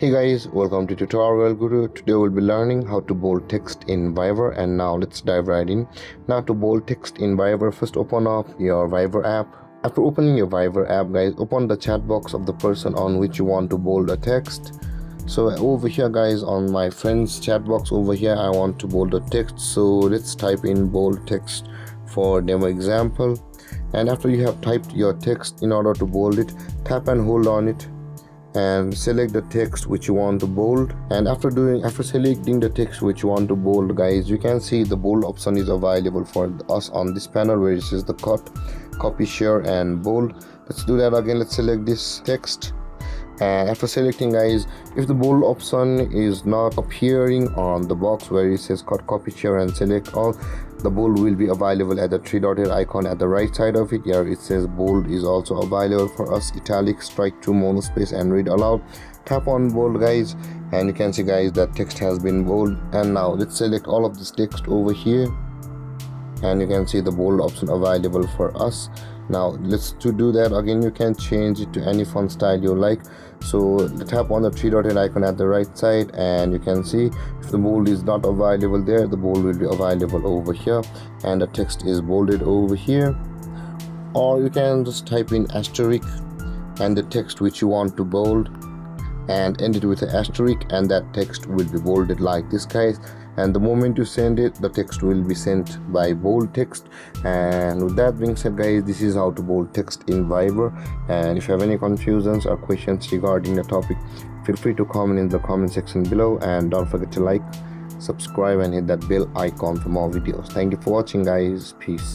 Hey guys, welcome to TutorialGuru. Today we'll be learning how to bold text in Viber, and now let's dive right in. Now to bold text in Viber, first open up your Viber app. After opening your Viber app, guys, open the chat box of the person on which you want to bold the text. So over here guys, on my friend's chat box over here, I want to bold the text. So let's type in bold text for demo example. And after you have typed your text, in order to bold it, tap and hold on it and select the text which you want to bold. And after selecting the text which you want to bold, guys, you can see the bold option is available for us on this panel where it says the copy, share and bold. Let's do that again. Let's select this text, and after selecting, guys, if the bold option is not appearing on the box where it says copy, share and select all, the bold will be available at the three-dotted icon at the right side of it. Here it says bold is also available for us, italic, strike through, monospace and read aloud. Tap on bold, guys, and you can see, guys, that text has been bold. And now let's select all of this text over here, and you can see the bold option available for us. Now let's do that again. You can change it to any font style you like. So tap on the three-dotted icon at the right side, and you can see if the bold is not available there, the bold will be available over here, and the text is bolded over here. Or you can just type in asterisk and the text which you want to bold, and end it with an asterisk, and that text will be bolded like this, guys. And the moment you send it, the text will be sent by bold text. And with that being said, guys, this is how to bold text in Viber. And if you have any confusions or questions regarding the topic, feel free to comment in the comment section below, and don't forget to like, subscribe and hit that bell icon for more videos. Thank you for watching, guys. Peace.